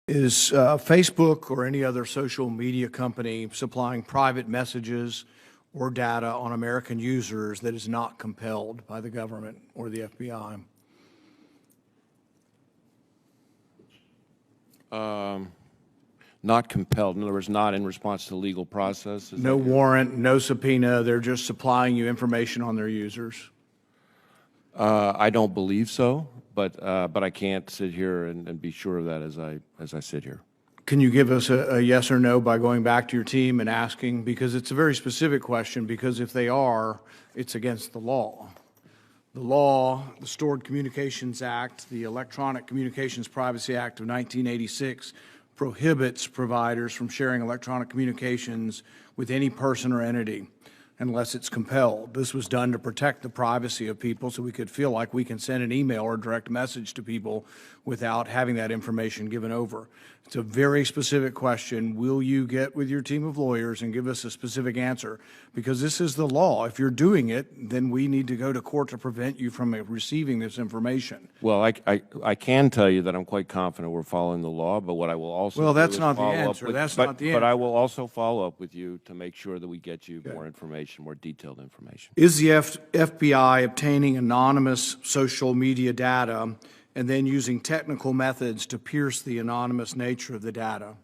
Is Facebook or any other social media company supplying private messages or data on American users that is not compelled by the government or the FBI? Not compelled. In other words, not in response to legal process. No warrant, no subpoena. They're just supplying you information on their users. I don't believe so, but I can't sit here and be sure of that as I sit here. Can you give us a yes or no by going back to your team and asking? Because it's a very specific question, because if they are, it's against the law. The law, the Stored Communications Act, the Electronic Communications Privacy Act of 1986 prohibits providers from sharing electronic communications with any person or entity unless it's compelled. This was done to protect the privacy of people so we could feel like we can send an email or direct message to people without having that information given over. It's a very specific question. Will you get with your team of lawyers and give us a specific answer? Because this is the law. If you're doing it, then we need to go to court to prevent you from receiving this information. Well, I can tell you that I'm quite confident we're following the law, but what I will also Well, do that's is not the follow answer. up with, That's not the But I answer. will also follow up with you to make sure that we get you more information, more detailed information. Is the FBI obtaining anonymous social media data and then using technical methods to pierce the anonymous nature of the data?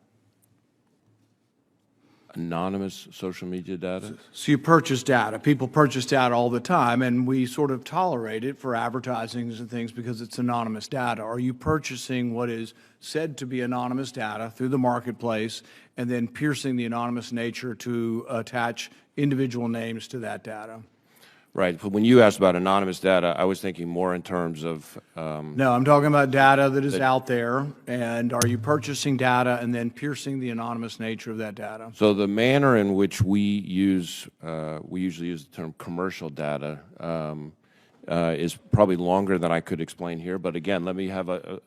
Anonymous social media data? So you purchase data. People purchase data all the time, and we sort of tolerate it for advertisings and things because it's anonymous data. Are you purchasing what is said to be anonymous data through the marketplace and then piercing the anonymous nature to attach individual names to that data? Right. But when you asked about anonymous data, I was thinking more in terms of No, I'm talking about data that is out there, and are you purchasing data and then piercing the anonymous nature of that data? So the manner in which we use, we usually use the term commercial data, is probably longer than I could explain here. But again, let me have a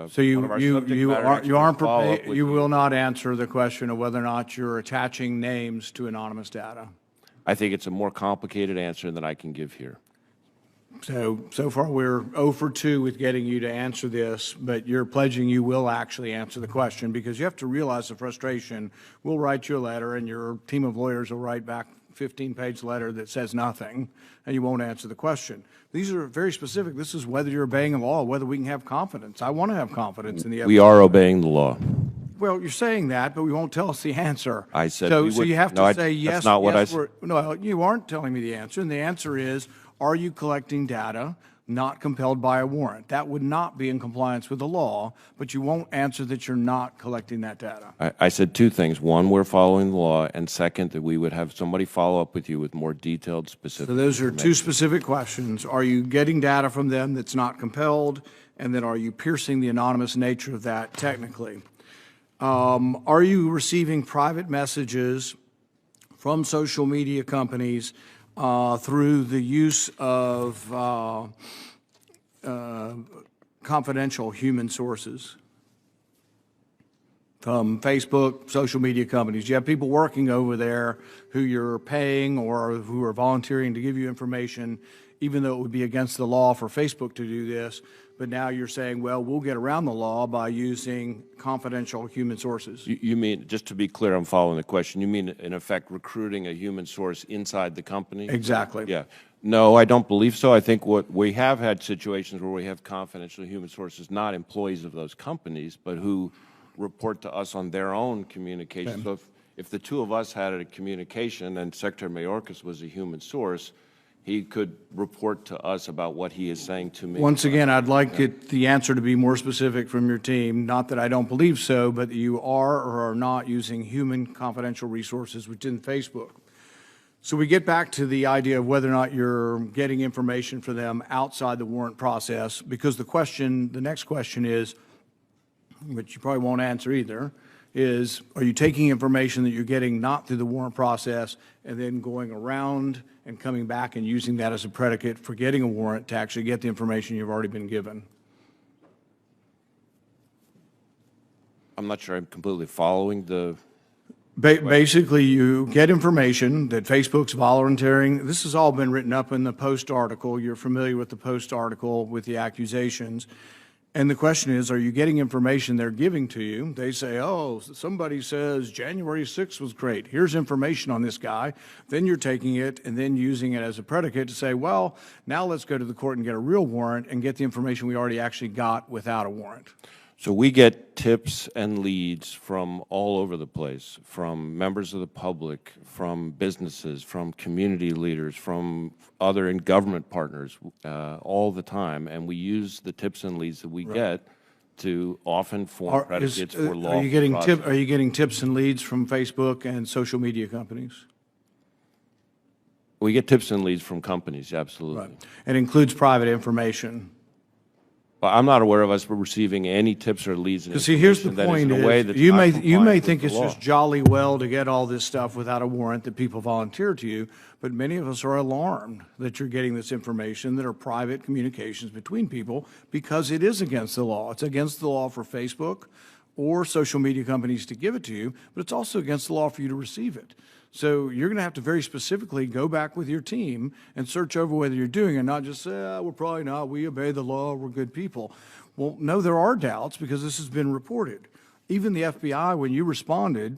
So you one of our subject matter experts aren't follow up prepared. with You will not answer the question of whether or not you're attaching names to anonymous data. I think it's a more complicated answer than I can give here. So far we're 0 for 2 with getting you to answer this, but you're pledging you will actually answer the question, because you have to realize the frustration. We'll write you a letter, and your team of lawyers will write back a 15-page letter that says nothing, and you won't answer the question. These are very specific. This is whether you're obeying the law, whether we can have confidence. I want to have confidence in the FBI. We are obeying the law. Well, you're saying that, but we won't tell us the answer. I said so. we So would, you have to no, say yes. That's not what yes, I said. No, you aren't telling me the answer, and the answer is: are you collecting data not compelled by a warrant? That would not be in compliance with the law, but you won't answer that you're not collecting that data. I said two things. One, we're following the law, and second, that we would have somebody follow up with you with more detailed, specific. So those are two specific questions. Are you getting data from them that's not compelled, and then are you piercing the anonymous nature of that technically? Are you receiving private messages from social media companies through the use of confidential human sources? From Facebook, social media companies. You have people working over there who you're paying or who are volunteering to give you information, even though it would be against the law for Facebook to do this. But now you're saying, well, we'll get around the law by using confidential human sources. You mean, just to be clear, I'm following the question, you mean, in effect, recruiting a human source inside the company? Exactly. Yeah. No, I don't believe so. I think what we have had situations where we have confidential human sources, not employees of those companies, but who report to us on their own communication. So if the two of us had a communication and Secretary Mayorkas was a human source, he could report to us about what he is saying to me. Once again, I'd like the answer to be more specific from your team. Not that I don't believe so, but that you are or are not using human confidential resources within Facebook. So we get back to the idea of whether or not you're getting information for them outside the warrant process, because the next question is, which you probably won't answer either, is, are you taking information that you're getting not through the warrant process and then going around and coming back and using that as a predicate for getting a warrant to actually get the information you've already been given? I'm not sure I'm completely following the... Basically, you get information that Facebook's volunteering. This has all been written up in the Post article. You're familiar with the Post article with the accusations. And the question is, are you getting information they're giving to you? They say, oh, somebody says January 6th was great. Here's information on this guy. Then you're taking it and then using it as a predicate to say, well, now let's go to the court and get a real warrant and get the information we already actually got without a warrant. So we get tips and leads from all over the place, from members of the public, from businesses, from community leaders, from other and government partners all the time. And we use the tips and leads that we get to often form predicates for law. Are you getting tips and leads from Facebook and social media companies? We get tips and leads from companies, absolutely. Right. It includes private information. I'm not aware of us receiving any tips or leads. Because see, here's the point: you may think it's just jolly well to get all this stuff without a warrant that people volunteer to you, but many of us are alarmed that you're getting this information that are private communications between people because it is against the law. It's against the law for Facebook or social media companies to give it to you, but it's also against the law for you to receive it. So you're going to have to very specifically go back with your team and search over whether you're doing it, not just say, we're probably not, we obey the law, we're good people. Well, no, there are doubts because this has been reported. Even the FBI, when you responded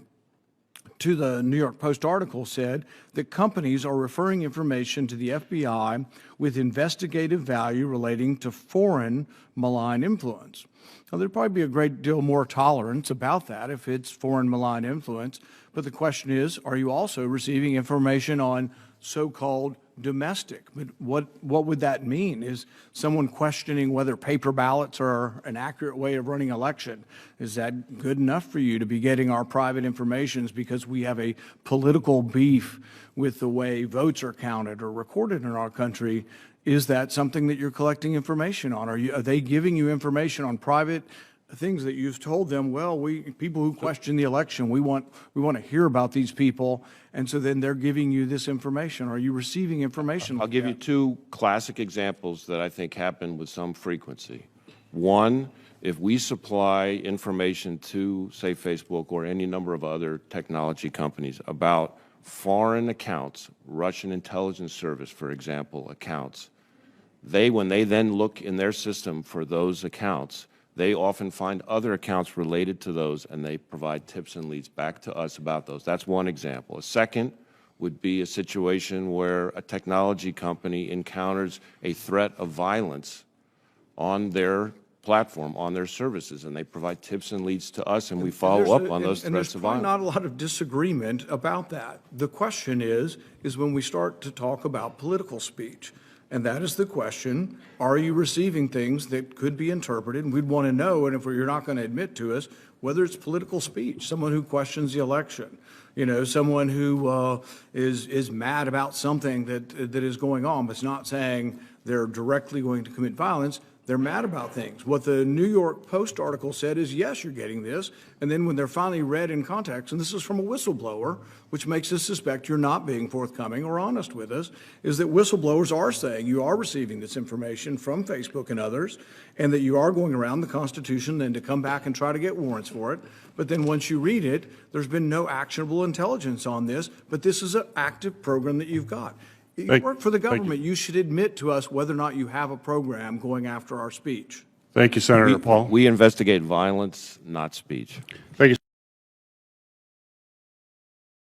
to the New York Post article, said that companies are referring information to the FBI with investigative value relating to foreign malign influence. Now, there'd probably be a great deal more tolerance about that if it's foreign malign influence. But the question is, are you also receiving information on so-called domestic? But what would that mean? Is someone questioning whether paper ballots are an accurate way of running election? Is that good enough for you to be getting our private information because we have a political beef with the way votes are counted or recorded in our country? Is that something that you're collecting information on? Are they giving you information on private things that you've told them, well, people who question the election, we want to hear about these people, and so then they're giving you this information? Are you receiving information? I'll give you two classic examples that I think happen with some frequency. One, if we supply information to, say, Facebook or any number of other technology companies about foreign accounts, Russian intelligence service, for example, accounts, when they then look in their system for those accounts, they often find other accounts related to those, and they provide tips and leads back to us about those. That's one example. A second would be a situation where a technology company encounters a threat of violence on their platform, on their services, and they provide tips and leads to us, and we follow up on those threats of violence. And there's not a lot of disagreement about that. The question is when we start to talk about political speech. And that is the question, are you receiving things that could be interpreted? And we'd want to know, and if you're not going to admit to us, whether it's political speech, someone who questions the election, someone who is mad about something that is going on, but it's not saying they're directly going to commit violence. They're mad about things. What the New York Post article said is, yes, you're getting this. And then when they're finally read in context, and this is from a whistleblower, which makes us suspect you're not being forthcoming or honest with us, is that whistleblowers are saying you are receiving this information from Facebook and others, and that you are going around the Constitution then to come back and try to get warrants for it. But then once you read it, there's been no actionable intelligence on this, but this is an active program that you've got. You work for the government. You should admit to us whether or not you have a program going after our speech. Thank you, Senator Paul. We investigate violence, not speech. Thank you.